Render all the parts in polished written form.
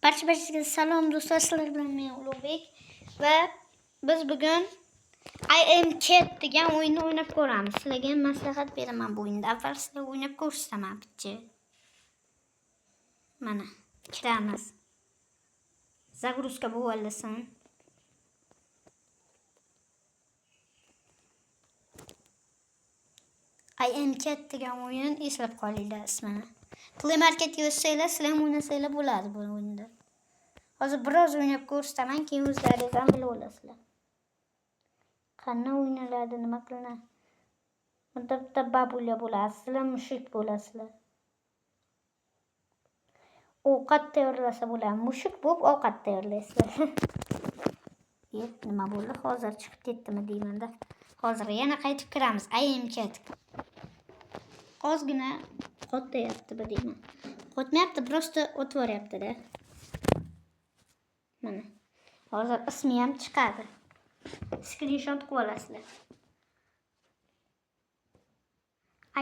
Barcha salom do'stlar, sizlar bilan men Ulug'bek va biz bugun I am Cat degan o'yinni o'ynab ko'ramiz. Sizlarga maslahat beraman bu o'yinda. Avval sizlar o'ynab ko'rsaman bitta. Mana, kiramiz. Загрузка bo'lasin. I am Cat degan o'yin eslab qolinglar ismini. Play Market yozsanglar, sizlar ham o'ynasanglar bo'ladi bu o'yinda. Hozir biroz o'ynab ko'rsataman, keyin o'zlaringiz ham bilib olasizlar. Qanday o'ynaladi, nima qilinadi? Bunda bitta babulla bo'ladi, sizlar mushuk bo'lasizlar. Ovqat tayyorlasa bo'ladi. Mushuk bo'lib ovqat tayyorlaysizlar. Nima bo'ldi? Hozir chiqib ketdimi deymanda. Hozir yana qaytib kiramiz. I am Cat. Ozgina qotayapti bu deyman. Qotmayapti, просто o'tvoryapti-da. Mana. Hozir ismi ham chiqadi. Screenshot qilib olasizlar.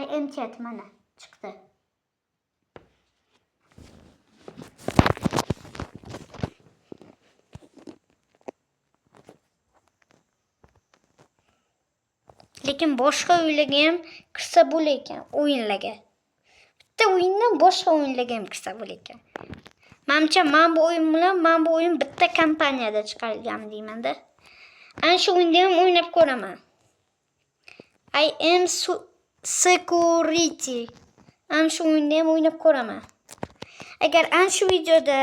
I am Cat mana chiqdi. Lekin boshqa o'yinlarga ham kirsa bo'lar ekan, o'yinlarga. Bitta o'yindan boshqa o'yinlarga ham kirsa bo'lar ekan. Menimcha men bu o'yin bitta kompaniyada chiqarilgan deymanda. Ana shu o'yinda ham o'ynab ko'raman. I am security. Ana shu o'yinda ham o'ynab ko'raman. Agar ana shu videoda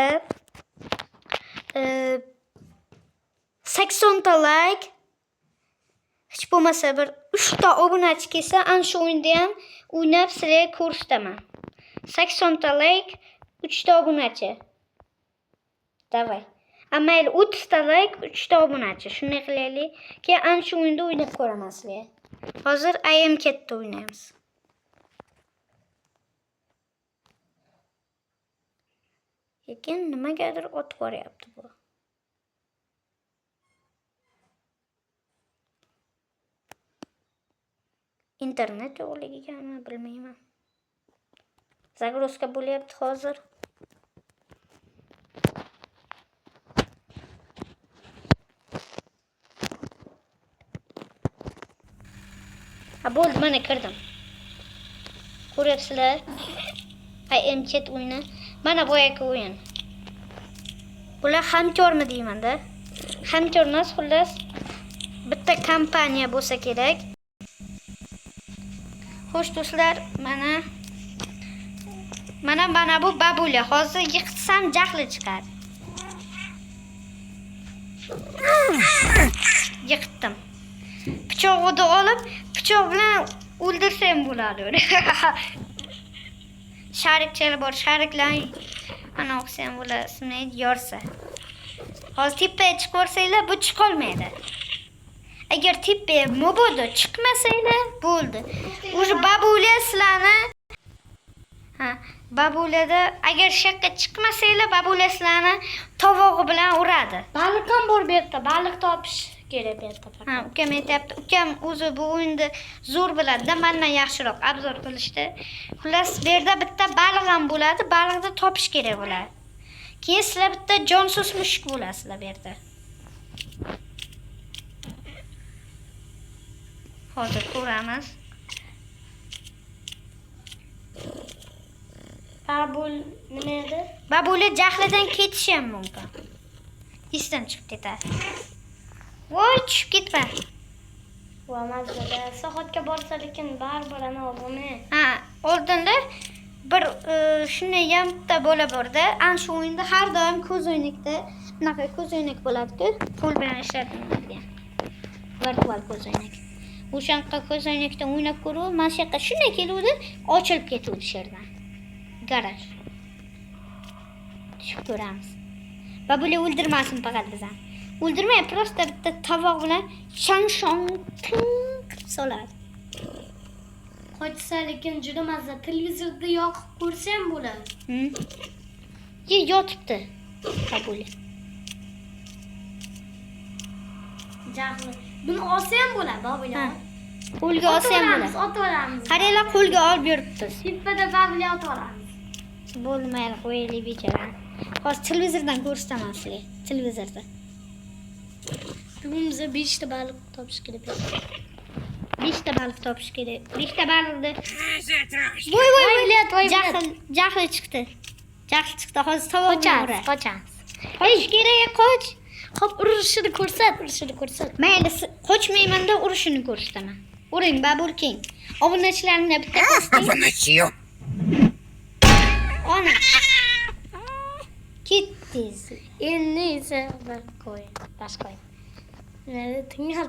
80 ta like hech bo'lmasa bir 3 ta obunachi kelsa, ana shu o'yinda ham o'ynab sizlarga ko'rsataman. 80 ta like, 3 ta obunachi. Davay. Amayli 30 ta like, 3 ta obunachi. Shunday qilaylik. Keyin ana shu o'yinda o'ynab ko'raman sizlarga. Hozir I am Cat'da o'ynaymiz. Lekin nimagadir o'tib boryapti bu. Internet yo'qligigami bilmayman. Загрузка bo'lyapti hozir. Bo'ldi, mana kirdim. Ko'ryapsizlar? I am Cat o'yini. Mana boyagi o'yin. Bular hamkormi deymanda? Hamkor emas, xullas bitta kompaniya bo'lsa kerak. Xo'sh do'stlar, mana bu babulla. Hozir yiqitsam jahli chiqar. Yiqitdim. Pichoqni olib, pichoq bilan o'ldirsam bo'ladi. Sharikchalar bor, shariklar ana o'qsam bo'ladi, ismini yorsa. Hozir tepaga chiqib ko'rsanglar, bu chiqolmaydi. Agar tepaga mobodo chiqmasanglar, bo'ldi. O'sha babulla sizlarni babullada agar shaqqa chiqmasanglar, babulla sizlarni tovog'i bilan uradi. Baliq ham bor bu yerda, baliq topish kerak bu yerda. Ukam aytayapti. Ukam o'zi bu o'yinda zo'r biladi-da, mendan yaxshiroq obzor qilishdi. Xullas, bu yerda bitta baliq ham bo'ladi, baliqni topish kerak bo'ladi. Keyin sizlar bitta jonsiz mushuk bo'lasizlar bu yerda. Hozir ko'ramiz. Babul nima edi? Babulla jahlidan ketishi ham mumkin. Esdan chiqib ketadi. Voy, tushib ketma. Va mazada saxotga borsa lekin baribir ana buni. Oldinda bir shunday bitta bola bor-da. Ana shu o'yinda har doim ko'zoynakda bunaqa ko'zoynak bo'ladi-ku, qo'l bilan ishlatiladigan. Virtual ko'zoynak. O'shanqa ko'zoynakda o'ynab ko'rib, mana shu yoqqa shunday keluvdi, ochilib ketuvdi sherdan. Garaj. Tushib ko'ramiz. Babulla o'ldirmasin faqat bizdan. O'ldirmay, prosta bitta tovoq bilan shang-shong soladi. Qochsa lekin juda mazza. Televizorda yoqib ko'rsam bo'ladi. Yotibdi. Babulla. Jahli. Buni olsa ham bo'ladi, babulla. Qo'lga olsa ham bo'ladi. Otib olamiz. Qaranglar, qo'lga olib yuribmiz. Tepada babulla otib olamiz. bo'lmaydi, qo'yaylik bechoraga. Hozir televizordan ko'rsataman sizlarga. Televizorda. Bugun biza 5 ta baliq topish kerak. 5 ta baliq topish kerak. 5 ta baliqni. Voy, voy, Jahl chiqdi. Jahl chiqdi. Hozir tovoq bilan qochamiz. Qoch kerak, qoch. Hop, urishini ko'rsat. Mayli, qochmayman-da urushini ko'rsataman. Uring, babulking. Obunachilarni bitta ko'rsating. Ona. Ketdingiz. Endi esa bir qo'y, bash qo'y. Tingar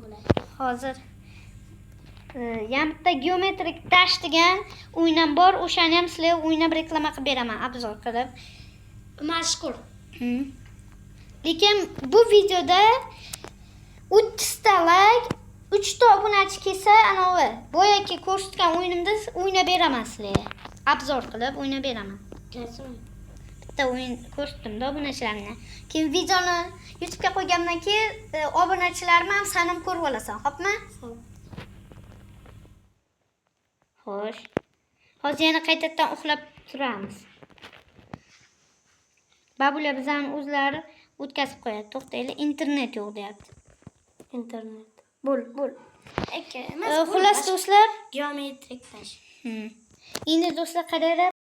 bo'ladi. Hozir yana bitta geometrik dash degan o'yin bor. O'shani ham sizlarga o'ynab reklama qilib beraman, obzor qilib. Mashhur. Lekin bu videoda 30 ta like, 3 ta obunachi kelsa, anavi boyagi ko'rsatgan o'yinimda o'ynab beraman sizlarga. Obzor qilib o'ynab beraman. Bitta o'yin ko'rsatdim-da obunachilarga. Keyin videoni YouTube'ga qo'ygandan keyin obunachilarim ham sanam ko'rib olasan, xo'pmi? Xo'sh. Hozir yana qaytadan uxlab turamiz. Babula bizani o'zlari o'tkazib qo'yadi. To'xtaylik, internet yo'q deyapti. Internet. Bo'l. Aka, Xullas do'stlar, geometrik tash. endi do'stlar qaranglar,